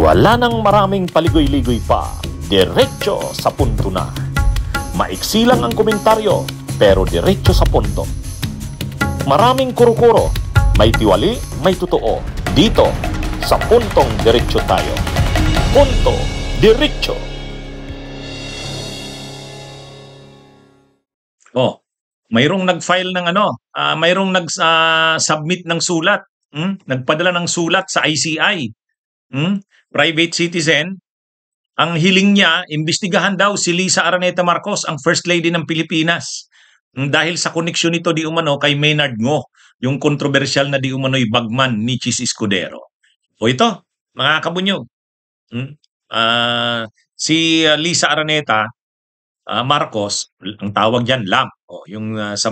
Wala nang maraming paligoy-ligoy pa, diretso sa punto na. Maiksi lang ang komentaryo, pero diretso sa punto. Maraming kuro-kuro, may tiwali, may totoo. Dito, sa puntong diretso tayo. Punto diretso. Oh, mayroong nag-file ng mayroong nag-submit ng sulat. Nagpadala ng sulat sa ICI. Private citizen. Ang hiling niya, imbestigahan daw si Lisa Araneta Marcos, ang First Lady ng Pilipinas. Dahil sa koneksyon nito di umano kay Maynard Ngo, yung kontrobersyal na di umano'y bagman ni Chis Escudero. O ito, mga kabunyog. Si Lisa Araneta Marcos, ang tawag diyan LAM. Sa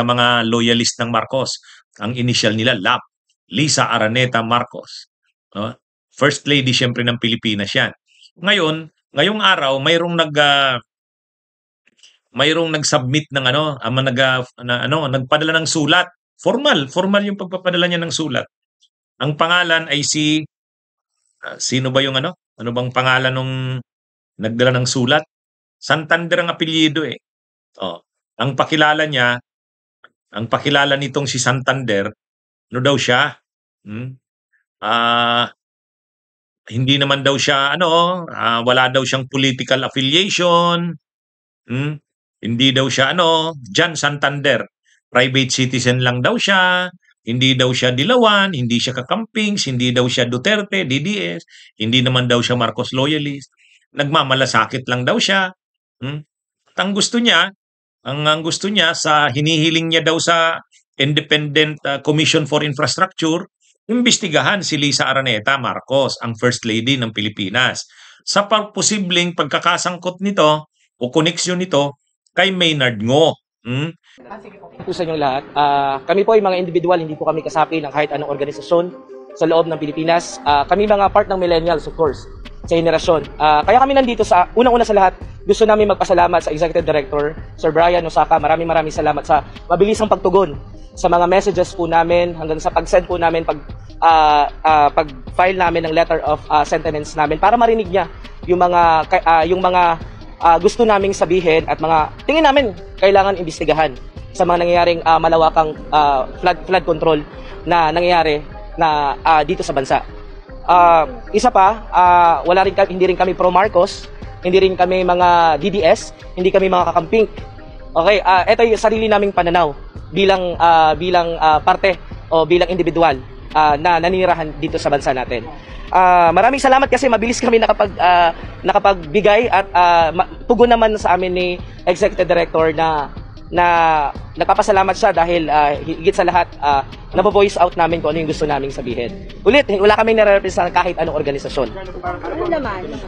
mga loyalist ng Marcos, ang initial nila LAM. Lisa Araneta Marcos. First Lady siyempre ng Pilipinas 'yan. Ngayong araw mayroong nag-submit ng nagpadala ng sulat. Formal yung pagpapadala niya ng sulat. Ang pangalan ay sino ba yung ano bang pangalan nung nagdala ng sulat? Santander ang apelyido eh. Ang pakilala nitong si Santander, ano daw siya? Hindi naman daw siya wala daw siyang political affiliation. Hindi daw siya John Santander. Private citizen lang daw siya. Hindi daw siya Dilawan, hindi siya Kakampings, hindi daw siya Duterte, DDS, hindi naman daw siya Marcos loyalist. Nagmamalasakit lang daw siya. At ang gusto niya sa hinihiling niya daw sa Independent Commission for Infrastructure, imbestigahan si Lisa Araneta Marcos, ang First Lady ng Pilipinas, sa posibleng pagkakasangkot nito o koneksyon nito kay Maynard Ngo. Po sa inyong lahat. Kami po ay mga individual, hindi po kami kasapi ng kahit anong organisasyon sa loob ng Pilipinas. Kami mga part ng millennials, of course, sa henerasyon. Kaya kami nandito sa unang-una sa lahat, gusto namin magpasalamat sa Executive Director, Sir Brian Osaka. Maraming salamat sa mabilisang pagtugon sa mga messages po namin hanggang sa pag-send po namin, pag-file namin ng letter of sentiments namin para marinig niya yung mga gusto naming sabihin at mga tingin namin kailangan imbestigahan sa mga nangyayaring malawakang flood control na nangyayari na dito sa bansa. Isa pa, hindi rin kami pro Marcos, hindi rin kami mga DDS, hindi kami mga kakamping. Okay, ito yung sarili naming pananaw bilang parte o bilang individual na naninirahan dito sa bansa natin. Maraming salamat kasi mabilis kami nakapagbigay at tugon naman sa amin ni Executive Director na nagpapasalamat siya dahil higit sa lahat nabo-voice out namin kung ano yung gusto naming sabihin. Ulit, wala kaming nare-represent kahit anong organisasyon.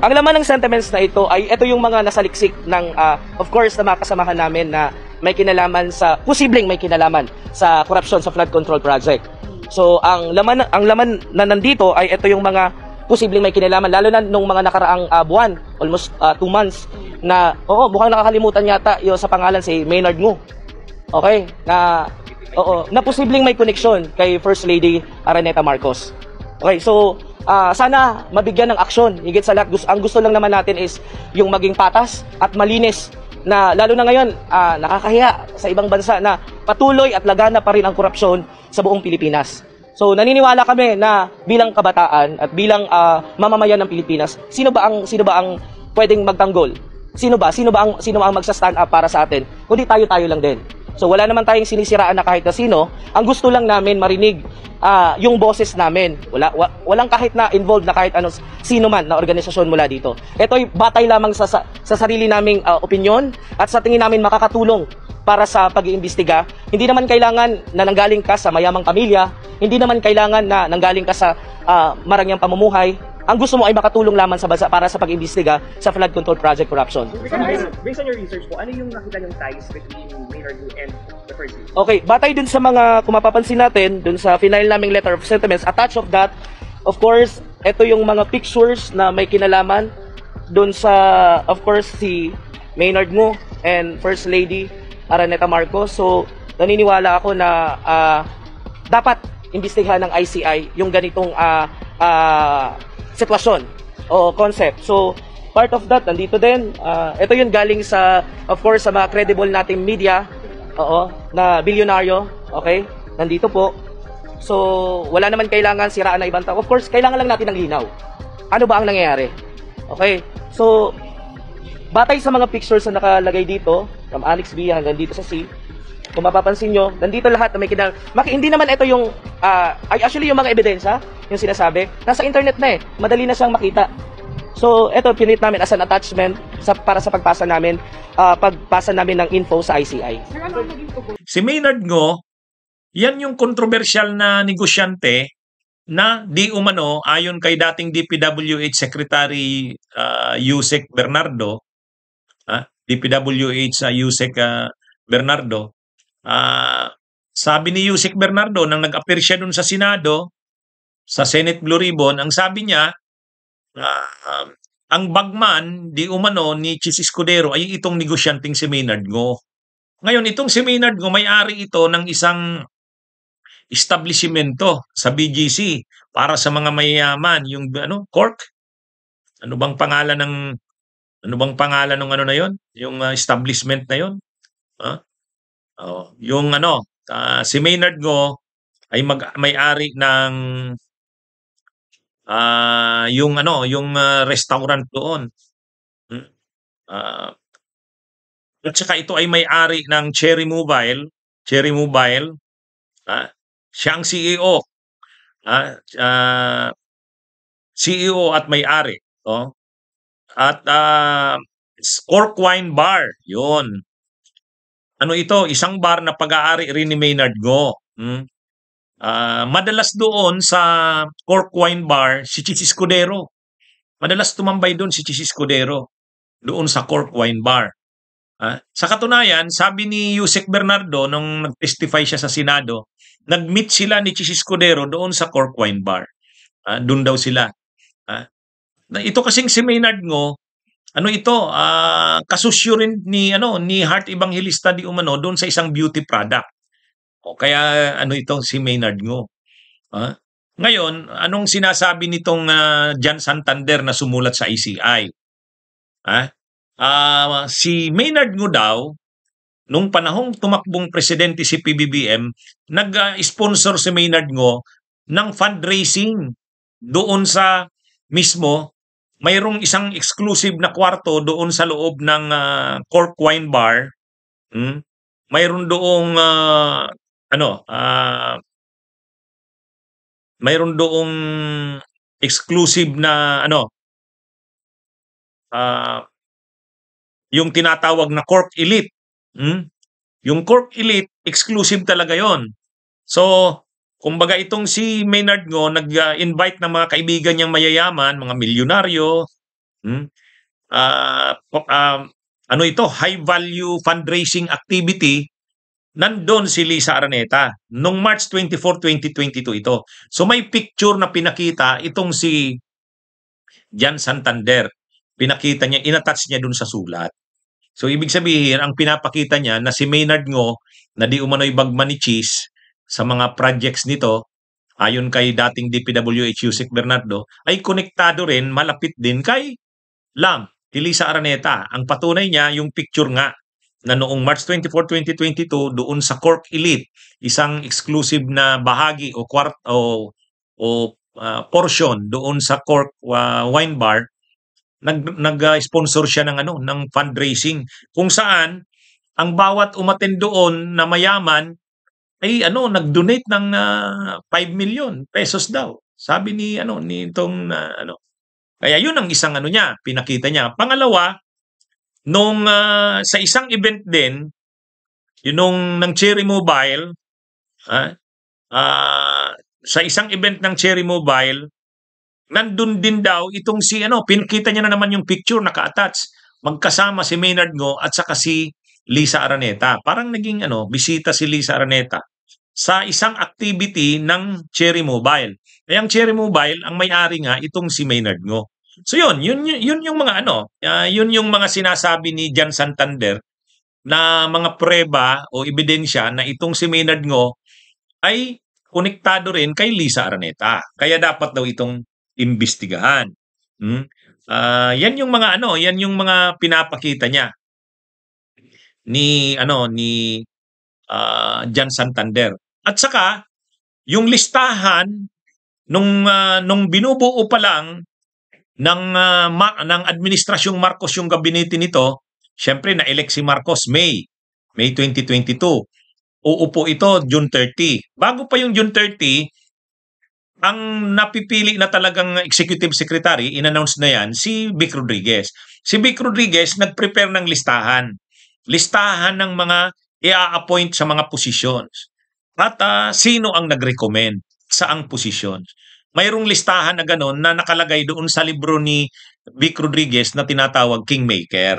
Ang laman ng sentiments na ito ay ito yung mga nasaliksik ng of course na mga kasamahan namin na may kinalaman posibleng may kinalaman sa korupsyon sa flood control project. So ang laman na nandito ay ito yung mga posibleng may kinalaman, lalo na nung mga nakaraang buwan, almost 2 months na mukhang nakakalimutan yata yung sa pangalan si Maynard Ngo. Okay, na posibleng may koneksyon kay First Lady Araneta Marcos. Okay, so sana mabigyan ng aksyon. Higit sa lahat, ang gusto lang naman natin is yung maging patas at malinis na lalo na ngayon nakakahiya sa ibang bansa na patuloy at lagana pa rin ang korupsyon sa buong Pilipinas. So naniniwala kami na bilang kabataan at bilang mamamayan ng Pilipinas, sino ba ang pwedeng magtanggol? Sino ba ang magsa-stand up para sa atin? Kundi tayo lang din. So wala naman tayong sinisiraan na kahit na sino. Ang gusto lang namin marinig yung boses namin. Walang kahit na involved na kahit sino man na organisasyon mula dito. Ito'y batay lamang sa sarili naming opinyon at sa tingin namin makakatulong para sa pag-iimbestiga. Hindi naman kailangan na nanggaling ka sa mayamang pamilya, hindi naman kailangan na nanggaling ka sa marangyang pamumuhay. Ang gusto mo ay makatulong lamang sa bansa para sa pag-iimbestiga sa flood control project corruption. Based on your research po, ano yung nakita yung ties between Maynard Ngo and the First Lady? Okay, batay dun sa mga, kung mapapansin natin, dun sa final naming letter of sentiments, attached of that, of course, ito yung mga pictures na may kinalaman dun sa, of course, si Maynard Ngo and First Lady Araneta Marcos. So, naniniwala ako na dapat imbestigahan ng ICI yung ganitong sitwasyon o concept. So, part of that, nandito din. Ito yun galing sa, of course, sa mga credible nating media, na bilyonaryo, okay? Nandito po. So, wala naman kailangan siraan na ibang tao. Of course, kailangan lang natin ng linaw. Ano ba ang nangyayari? Okay? So, batay sa mga pictures na nakalagay dito, from Annex B hanggang dito sa C, kung mapapansin nyo, nandito lahat na may hindi naman ito yung, actually yung mga ebidensya, yung sinasabi, nasa internet na madali na siyang makita. So, ito pinit namin as an attachment para sa pagpasa namin ng info sa ICI. Si Maynard Ngo, yan yung kontrobersyal na negosyante na di umano ayon kay dating DPWH Secretary Yusek Bernardo, DPWH Yusek Bernardo, sabi ni Yusek Bernardo nang nag-appear siya dun sa Senado, sa Senate Blue Ribbon, ang sabi niya, ang bagman di umano ni Chis Escudero ay itong negosyanteng si Maynard Ngo. Ngayon, itong si Maynard Ngo, may-ari ito ng isang establishmento sa BGC para sa mga mayayaman, yung Cork. Ano bang pangalan ng ano na 'yon? Yung establishment na 'yon? Yung si Maynard Ngo ay may-ari ng yung restaurant doon. At saka ito ay may-ari ng Cherry Mobile. Siya ang CEO. CEO at may-ari. At Cork Wine Bar. Yun. Ano ito? Isang bar na pag-aari rin ni Maynard Ngo. Madalas doon sa Cork Wine Bar si Chis Escudero. Madalas tumambay doon si Chis Escudero. Doon sa Cork Wine Bar. Sa katunayan, sabi ni Yusek Bernardo nung nag-testify siya sa Senado, nag-meet sila ni Chis Escudero doon sa Cork Wine Bar. Doon daw sila. Ito kasing si Maynard Ngo, kasusyo rin ni Heart Evangelista di umano doon sa isang beauty product. Kaya itong si Maynard Ngo. Ngayon, anong sinasabi nitong Jan Santander na sumulat sa ICI? Si Maynard Ngo daw, nung panahong tumakbong presidente si PBBM, nag-sponsor si Maynard Ngo ng fundraising doon sa mismo. Mayroong isang exclusive na kwarto doon sa loob ng Cork Wine Bar. Mayroon doong mayroon doong exclusive na yung tinatawag na Cork Elite. Yung Cork Elite, exclusive talaga yon. So, kumbaga itong si Maynard Ngo, nag-invite ng mga kaibigan niyang mayayaman, mga milyonaryo. High value fundraising activity. Nandun si Lisa Araneta. Nung March 24, 2022 ito. So may picture na pinakita itong si Jan Santander. Pinakita niya, inattach niya dun sa sulat. So ibig sabihin, ang pinapakita niya na si Maynard Ngo, na di umano'y bagman ni Chis, sa mga projects nito, ayon kay dating DPWH Yusek Bernardo, ay konektado rin, malapit din kay Lisa Araneta. Ang patunay niya, yung picture nga, na noong March 24, 2022, doon sa Cork Elite, isang exclusive na bahagi o portion doon sa Cork Wine Bar, nag-sponsor siya ng fundraising, kung saan ang bawat umattend doon na mayaman ay nag-donate ng 5 million pesos daw. Sabi ni itong Kaya yun ang isang niya, pinakita niya. Pangalawa, nung sa isang event din, yun ng Cherry Mobile, sa isang event ng Cherry Mobile, nandun din daw itong si pinakita niya na naman yung picture naka-attach. Magkasama si Maynard Ngo at saka si Lisa Araneta. Parang naging bisita si Lisa Araneta sa isang activity ng Cherry Mobile. Kaya ang Cherry Mobile, ang may-ari nga itong si Maynard Ngo. So yun yung mga yun yung mga sinasabi ni Jan Santander na mga preba o ebidensya na itong si Maynard Ngo ay konektado rin kay Lisa Araneta. Kaya dapat daw itong imbestigahan. Yan yung mga yan yung mga pinapakita niya ni Jan Santander. At saka yung listahan nung binubuo pa lang ng administrasyong Marcos yung gabinete nito, syempre na-elect si Marcos May 2022. Uupo ito June 30. Bago pa yung June 30, ang napipili na talagang executive secretary, in-announce na yan, si Vic Rodriguez. Si Vic Rodriguez nag-prepare ng listahan. Listahan ng mga i-appoint sa mga positions. At sino ang nag-recommend saang positions. Mayroong listahan na gano'n na nakalagay doon sa libro ni Vic Rodriguez na tinatawag Kingmaker.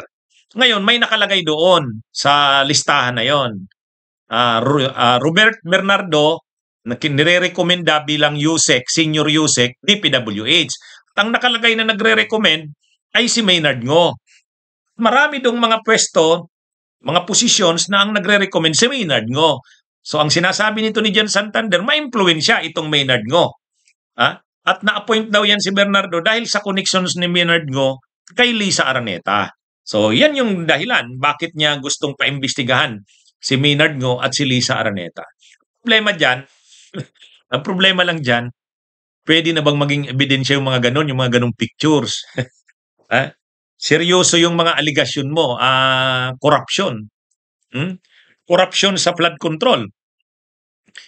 Ngayon, may nakalagay doon sa listahan na yon. Robert Bernardo, na nire-recommenda bilang USEC, Senior USEC, DPWH. At ang nakalagay na nagre-recommend ay si Maynard Ngo. Marami dong mga pwesto, mga positions na ang nagre-recommend si Maynard Ngo. So ang sinasabi nito ni Jan Santander, ma-influensya itong Maynard Ngo. At na-appoint daw yan si Bernardo dahil sa connections ni Maynard Ngo kay Lisa Araneta. So yan yung dahilan bakit niya gustong paimbestigahan si Maynard Ngo at si Lisa Araneta. Problema dyan, ang problema lang dyan, pwede na bang maging ebidensya yung mga ganon, yung mga ganong pictures? Seryoso yung mga aligasyon mo, corruption. Corruption sa flood control.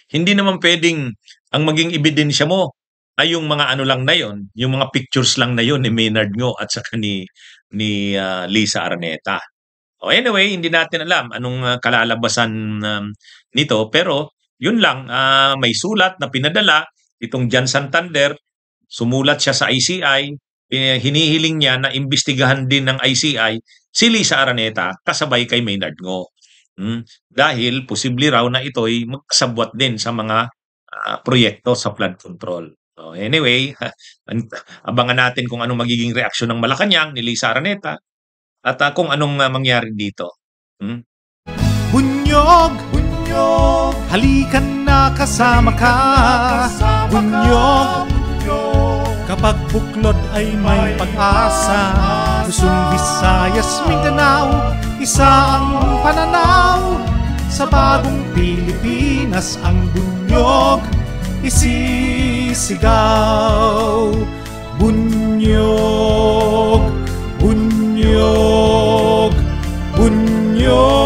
Hindi naman pwedeng ang maging ebidensya mo ay yung mga ano lang na yon, yung mga pictures lang na yon ni Maynard Ngo at saka ni Lisa Araneta. Anyway, hindi natin alam anong kalalabasan nito, pero yun lang, may sulat na pinadala itong Jan Santander, sumulat siya sa ICI, hinihiling niya na imbestigahan din ng ICI si Lisa Araneta kasabay kay Maynard Ngo. Dahil posible raw na ito'y magkasabwat din sa mga proyekto sa flood control. Anyway, abangan natin kung anong magiging reaksyon ng Malacanang ni Lisa Araneta at kung anong mangyari dito. Bunyog, bunyog, halikan na kasama ka. Bunyog, kapag buklod ay may pag-asa. Luzon, Visayas, Mindanao, isa ang pananaw. Sa bagong Pilipinas ang bunyog isisigaw. Bunyog, bunyog, bunyog.